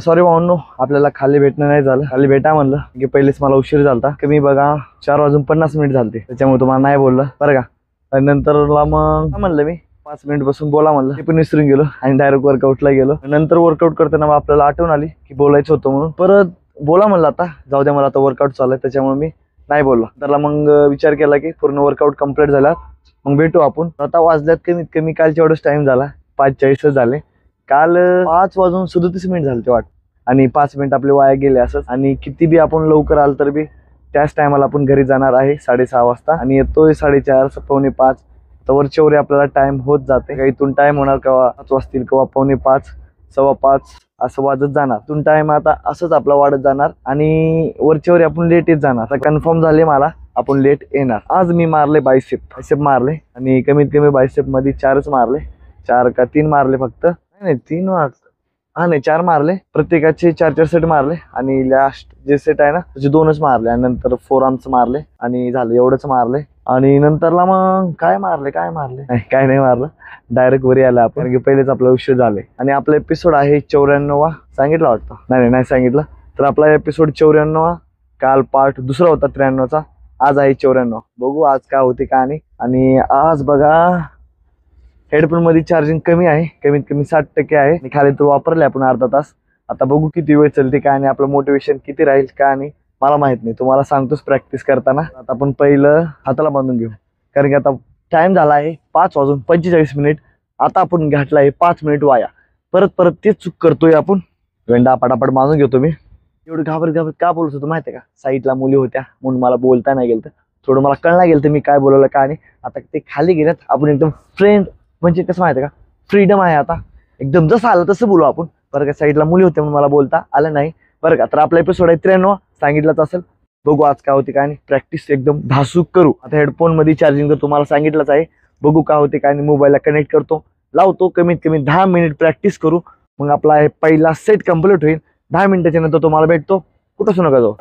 Sorry भाऊंनो, आपल्याला खाली भेटणं नाही झालं. खाली भेटा म्हणलं की पहिलेच मला उशीर झालता. कमी बघा 4:50 झालते, त्याच्यामुळे तुम्हाला नाही बोललं बरं का. आणि नंतरला मग म्हणलं मी 5 मिनिट बसून बोला म्हणलं, ते पण विसरून गेलो आणि डायरेक्ट वर्कआउटला गेलो. नंतर वर्कआउट करताना आपल्याला आठवण आली की बोलायचं होतं म्हणून परत बोला म्हणलं. आता जाऊ द्या, मला आता वर्कआउट चालू आहे त्याच्यामुळे मी नाही बोललो. त्याला मग विचार केला की पूर्ण वर्कआउट कंप्लीट झाला मग भेटू आपण. आता वाजल्यात कमीत कमी कालच्या एवढंच टाइम झाला, 5:40 झाले. काल 5:37 झाले ते वाट, आणि 5 मिनिट आपले वाया गेले असंच. आणि किती बी आपण लवकर आल तर बी त्याच टायमाला आपण घरी जाणार आहे 6:30 वाजता, आणि येतोय 4:30 4:45. तर वरच्यावर आपल्याला टाइम होत जाते. काही इथून टाइम होणार केव्हा 5 वाजतील, केव्हा 4:45 5:15 असं वाजत जाणार. इथून टाइम आता असंच आपला वाढत जाणार आणि वरच्यावर आपण लेट येत जाणार. आता कन्फर्म झाले मला आपण लेट येणार. आज मी मारले बायसेप मारले, आणि कमीत कमी बायसेप मध्ये 4च मारले. 4 का 3 मारले फक्त, नाही 3 नाही 4 मारले. प्रत्येकाचे 4 सेट मारले, आणि लास्ट जे सेट आहे ना त्याचे 2च मारले, आणि नंतर 4 आर्म्स मारले, आणि झालं एवढंच मारले. आणि नंतरला मग काय मारले नाही काय नाही मारलं, डायरेक्ट वरी आला आपण, कारण की पहिलेच आपला उशीर झाले. आणि आपला एपिसोड आहे 94वा, सांगितलं वाटतं, नाही सांगितलं. तर आपला एपिसोड 94वा. काल पार्ट दुसरा होता 93चा, आज आहे 94. बघू आज काय होते का नाही. आणि आज बघा हेडफोन मध्ये चार्जिंग कमी आहे, कमीत कमी 60% आहे, आणि खाली तर वापरले आपण अर्धा तास. आता बघू किती वेळ चालते काय नाही, आपलं मोटिवेशन किती राहील काय नाही मला माहित नाही, तुम्हाला सांगतोच प्रॅक्टिस करताना. आता आपण पहिलं हाताला बांधून घेऊ, कारण की आता टाइम झाला आहे 5:45. आता आपण घातला आहे 5 मिनिट वाया. परत तेच चूक करतोय आपण. वेंडा पटापट बांधून घेतो मी. एवढं घाबरत का बोलत होतो माहिती आहे का, साईडला मुली होत्या म्हणून मला बोलता नाही गेलं. थोडं मला कळलं गेलं मी काय बोलवलं काय नाही. आता ते खाली गेल्यात, आपण एकदम फ्रेंड म्हणजे कसं माहिती आहे का, फ्रीडम आहे आता, एकदम जसं आलं तसं बोलू आपण बरं का. साईडला मुली होत्या म्हणून मला बोलता आलं नाही बरं का. तर आपला एपिसोड आहे 93, सांगितलंच असेल. बघू आज काय होते काय नाही, प्रॅक्टिस एकदम धासूक करू. आता हेडफोन मध्ये चार्जिंग तर तुम्हाला सांगितलंच आहे. बघू काय होते काय नाही, मोबाईलला कनेक्ट करतो, लावतो, कमीत कमी 10 मिनिट प्रॅक्टिस करू. मग आपला हे पहिला सेट कम्प्लीट होईल. 10 मिनिटाच्या नंतर तुम्हाला भेटतो, कुठं सुरू नका जाऊ.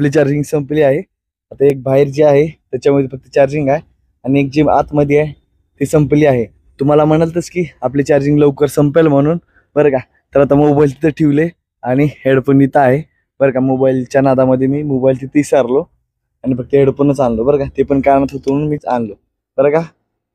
आपली चार्जिंग संपली आहे. आता एक बाहेर जी आहे त्याच्यामध्ये फक्त चार्जिंग आहे आणि एक जी आतमध्ये आहे ती संपली आहे. तुम्हाला म्हणालतच की आपली चार्जिंग लवकर संपेल म्हणून, बरं का. तर आता मोबाईल तिथं ठेवले आणि हेडफोन इथं आहे, बरं का. मोबाईलच्या नादामध्ये मी मोबाईल तिथे विसरलो आणि फक्त हेडफोनच आणलो, बरं का. ते पण कानात होतो म्हणून मीच आणलो, बरं का.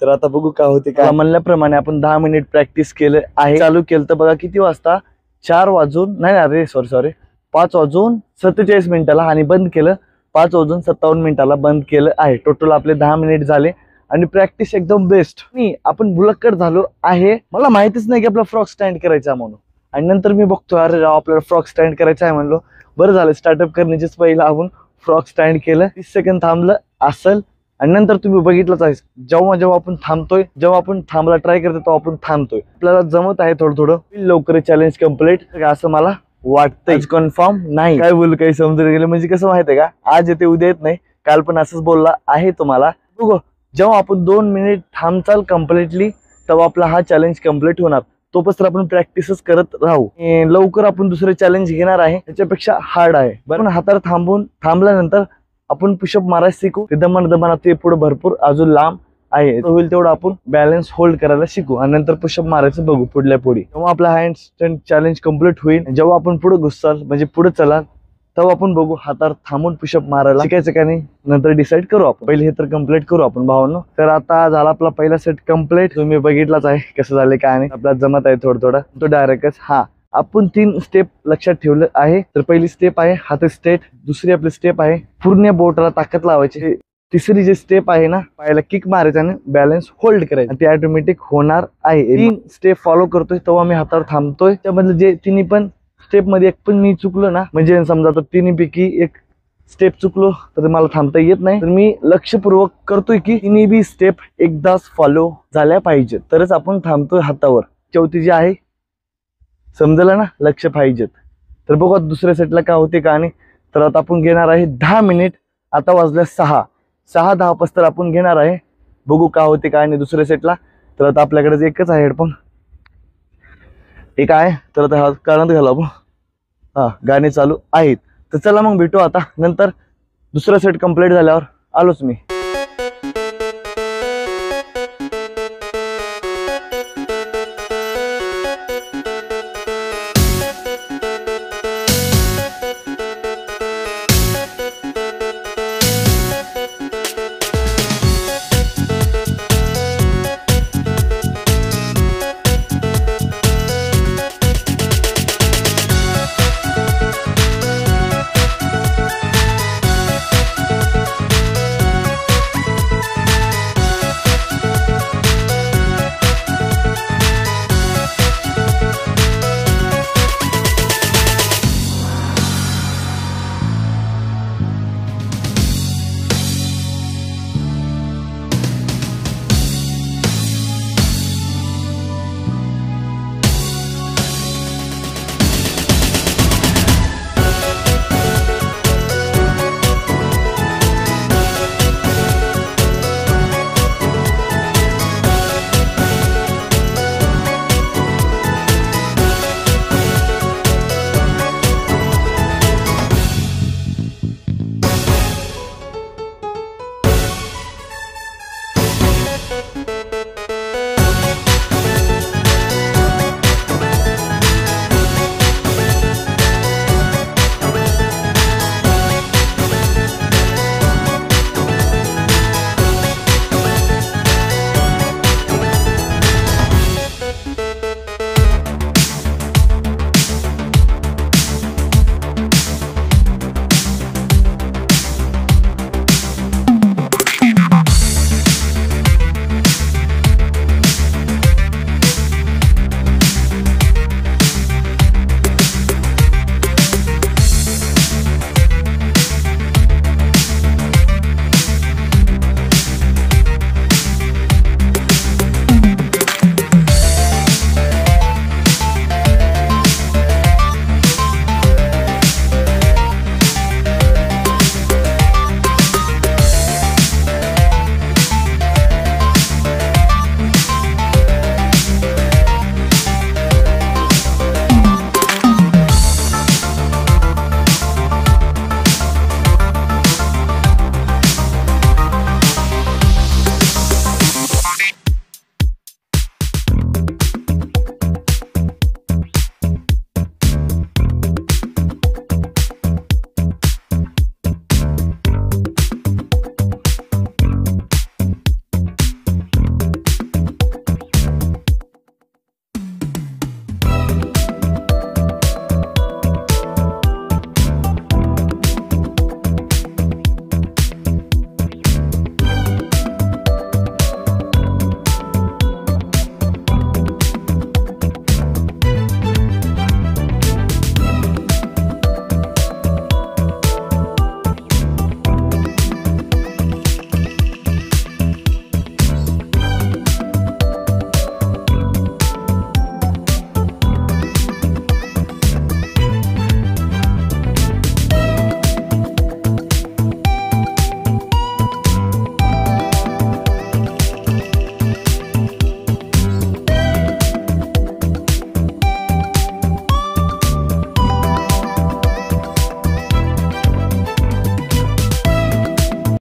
तर आता बघू का होते का. म्हणल्याप्रमाणे आपण 10 मिनिट प्रॅक्टिस केलं आहे. चालू केलं तर बघा किती वाजता, 4 वाजून नाही अरे सॉरी 5 वाजून 47 मिनिटाला आणि बंद केलं 5 वाजून 57 मिनिटाला बंद केलं आहे. टोटल आपले 10 मिनिट झाले आणि प्रॅक्टिस एकदम बेस्ट. मी आपण बुलक्कड झालो आहे. मला माहितीच नाही की आपला फ्रॉक स्टँड करायचा म्हणून, आणि नंतर मी बघतो अरे राव आपल्याला फ्रॉक स्टँड करायचा आहे म्हणलो. बरं झालं स्टार्टअप करण्याच्याच पहिला आपण फ्रॉक स्टँड केलं. 30 सेकंद थांबलं असेल आणि नंतर तुम्ही बघितलंच आहे जेव्हा आपण थांबतोय, जेव्हा आपण थांबला ट्राय करतो तेव्हा आपण थांबतोय. आपल्याला जमत आहे थोडं लवकर चॅलेंज कम्प्लीट असं मला वाटतंय. कन्फर्म नाही काय बोलू, काही समजून गेलं. म्हणजे कसं माहितीये का, आज येते उद्या येत नाही. काल पण असंच बोलला आहे तुम्हाला. बघू जेव्हा आपण 2 मिनिट थांबचाल कम्प्लिटली तेव्हा आपला हा चॅलेंज कम्प्लीट होणार. तोपर्यंत आपण प्रॅक्टिसच करत राहू. लवकर आपण दुसरे चॅलेंज घेणार आहे, त्याच्यापेक्षा हार्ड आहे. बरं हातावर थांबल्यानंतर आपण पुशअप मारायला शिकू. दमाना ते पुढे भरपूर अजून लांब आहे, होईल तेवढं आपण बॅलन्स होल्ड करायला शिकू आणि नंतर पुशअप मारायचं बघू पुढल्या पुढे. तेव्हा आपला हँडस्टँड चॅलेंज कम्प्लीट होईल. जेव्हा आपण पुढे घुसाल म्हणजे पुढे चलाल तेव्हा आपण बघू हातावर थांबून पुशअप मारायला शिकायचं का नाही, नंतर डिसाईड करू आपण. पहिले हे तर कम्प्लीट करू आपण भावांनो. तर आता झाला आपला पहिला सेट कम्प्लीट. तुम्ही बघितलाच आहे कसं झालं काय नाही. आपल्याला जमत आहे थोडं तो डायरेक्टच. हा आपण 3 स्टेप लक्षात ठेवलं आहे. तर पहिली स्टेप आहे हात स्ट्रेट, दुसरी आपली स्टेप आहे पूर्ण बोटाला ताकद लावायची, तिसरी जी स्टेप आहे ना पायाला किक मारायचं आणि बॅलन्स होल्ड करायचं, ते ऑटोमॅटिक होणार आहे. 3 स्टेप फॉलो करतोय तेव्हा मी हातावर थांबतोय. त्यामधलं जे तिन्ही पण स्टेप मध्ये एक पण मी चुकलो ना, म्हणजे समजा तर तिन्हीपैकी एक स्टेप चुकलो तर मला थांबता येत नाही. तर मी लक्षपूर्वक करतोय की तिन्ही बी स्टेप एकदाच फॉलो झाल्या पाहिजेत तरच आपण थांबतोय हातावर. चौथी जी आहे समजलं ना, लक्ष पाहिजेत. तर बघा दुसऱ्या सेटला काय होते का नाही. तर आता आपण घेणार आहे 10 मिनिट. आता वाजल्या 6:10 वाजता आपण घेणार आहे. बघू का होते काय नाही दुसऱ्या सेटला. तर आता आपल्याकडे एकच आहे हेडफोन, एक आहे. तर आता कानात घाला आपण. हा गाणे चालू आहेत. तर चला मग भेटू आता नंतर. दुसरा सेट कंप्लीट झाल्यावर आलोच मी.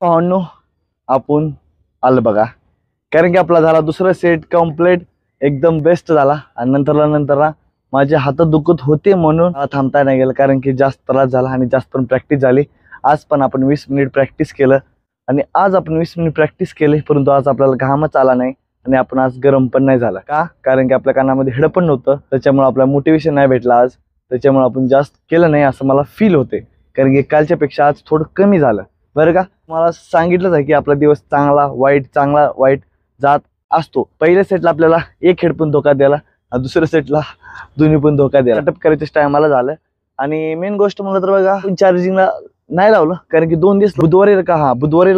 भावांनो आपण आलं बघा, कारण की आपला झाला दुसरा सेट कम्प्लीट, एकदम बेस्ट झाला. आणि नंतर माझे हात दुखत होते म्हणून थांबता नाही गेलं, कारण की जास्त त्रास झाला आणि जास्त पण प्रॅक्टिस झाली. आज पण आपण 20 मिनिट प्रॅक्टिस केलं आणि आज आपण 20 मिनिट प्रॅक्टिस केले, परंतु आज आपल्याला घामच आला नाही आणि आपण आज गरम पण नाही झाला. का? कारण की आपल्या कानामध्ये हेडफोन नव्हतं, त्याच्यामुळे आपल्याला मोटिवेशन नाही भेटलं आज, त्याच्यामुळे आपण जास्त केलं नाही असं मला फील होते. कारण की कालच्या पेक्षा आज थोडं कमी झालं बरं का. मला सांगितलंच आहे की आपला दिवस चांगला वाईट जात असतो. पहिल्या सेटला आपल्याला एक हेडफोन धोका द्याला, दुसऱ्या सेटला दोन्ही पण धोका द्याला. सेटअप करायच्या टायमाला झालं. आणि मेन गोष्ट म्हणलं तर बघा, चार्जिंगला नाही लावलं, कारण की 2 दिवस बुधवारी लावलं तर बुधवारीच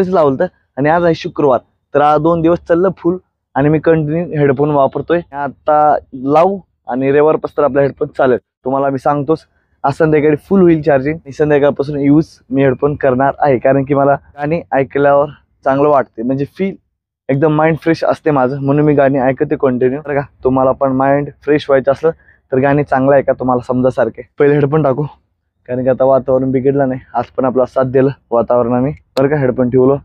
लावलं तर. आणि आज आहे शुक्रवार, तर आज 2 दिवस चाललं फुल आणि मी कंटिन्यू हेडफोन वापरतोय. आता लावू आणि रविवारपासून आपला हेडफोन चालेल. तुम्हाला मी सांगतोच, आज संध्याकाळी फुल होईल चार्जिंग. मी संध्याकाळपासून मी हेडफोन करणार आहे, कारण की मला गाणी ऐकल्यावर चांगलं वाटते, म्हणजे फील एकदम माइंड फ्रेश असते माझं, म्हणून मी गाणी ऐकते कंटिन्यू. बरं का, तुम्हाला पण माइंड फ्रेश व्हायचं असलं तर गाणी चांगलं आहे का तुम्हाला समजासारखे. पहिले हेडफोन टाकू, कारण की आता वातावरण बिघडलं नाही. आज पण आपला साथ दिलं वातावरणाने बरं का. हेडफोन ठेवलं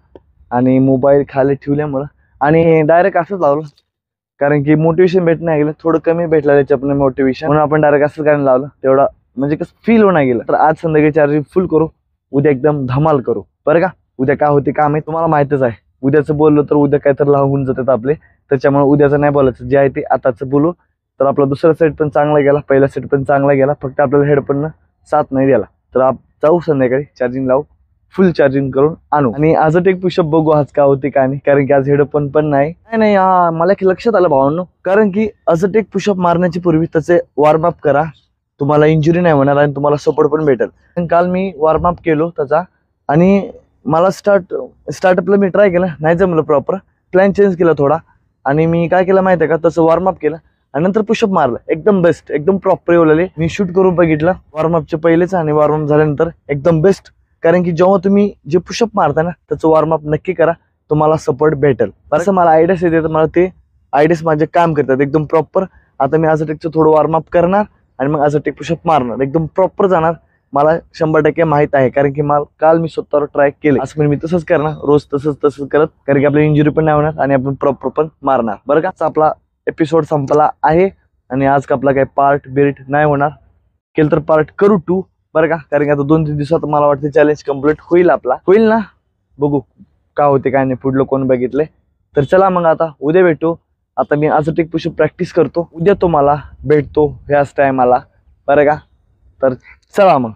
आणि मोबाईल खाली ठेवल्यामुळं आणि डायरेक्ट असंच लावलं, कारण की मोटिवेशन भेटणं गेलं, थोडं कमी भेटलं त्याच्या पण मोटिवेशन, म्हणून आपण डायरेक्ट असं गाणं लावलं. तेवढा म्हणजे कसं फील होणार गेलं. तर आज संध्याकाळी चार्जिंग फुल करू, उद्या एकदम धमाल करू बरं का. उद्या काय होते काम आहे तुम्हाला माहितच आहे. उद्याचं बोललो तर उद्या काय तर लागून जातात आपले, त्याच्यामुळे उद्याचं नाही बोलायचं, जे आहे ते आताचं बोलू. तर आपला दुसरा सेट पण चांगला गेला, पहिला सेट पण चांगला गेला, फक्त आपल्याला हेडफोन साथ नाही द्याला. तर जाऊ संध्याकाळी चार्जिंग लावू, फुल चार्जिंग करून आणू. आणि आज एक पुशअप बघू आज काय होते काय नाही, कारण की आज हेडफोन पण नाही. मला लक्षात आलं भावांनो, कारण की आज एक पुशअप मारण्याची पूर्वी त्याचे वॉर्मअप करा, तुम्हाला इंजुरी नाही होणार आणि तुम्हाला सपोर्ट पण भेटेल. काल मी वॉर्मअप केलो त्याचा आणि मला स्टार्टअपला मी ट्राय केलं, नाही जमलं प्रॉपर, प्लॅन चेंज केला थोडा. आणि मी काय केलं माहिती आहे का, तसं वॉर्मअप केलं आणि नंतर पुशअप मारलं, एकदम बेस्ट, एकदम प्रॉपर येवलेले. मी शूट करून बघितलं वॉर्मअपच्या पहिलेच आणि वॉर्मअप झाल्यानंतर एकदम बेस्ट. कारण की जेव्हा तुम्ही जे पुशअप मारता ना, त्याचं वॉर्मअप नक्की करा, तुम्हाला सपोर्ट भेटेल. असं मला आयडियाज येते, तर मला ते आयडियाज माझे काम करतात एकदम प्रॉपर. आता मी ॲझटेकचं थोडं वॉर्मअप करणार आणि मग ॲझटेक पुशअप मारणार, एकदम प्रॉपर जाणार. मला 100% माहित आहे, कारण की काल मी स्वतःवर ट्राय केले. आज पण मी तसंच करणार, रोज तसंच करत, कारण की आपली इंजुरी पण नाही होणार आणि आपण प्रॉपर पण मारणार बरं का. आपला एपिसोड संपला आहे आणि आज आपला काही पार्ट नाही होणार, केलं तर पार्ट करू 2 बरं का. कारण की आता 2-3 दिवसात मला वाटतं चॅलेंज कम्प्लीट होईल ना, बघू काय होते काय नाही, पुढलं कोण बघितले. तर चला मग आता उद्या भेटू. आता मी आज एक पुशअप प्रॅक्टिस करतो, उद्या तुम्हाला भेटतो ह्याच टायमाला बरं का. तर चला मग.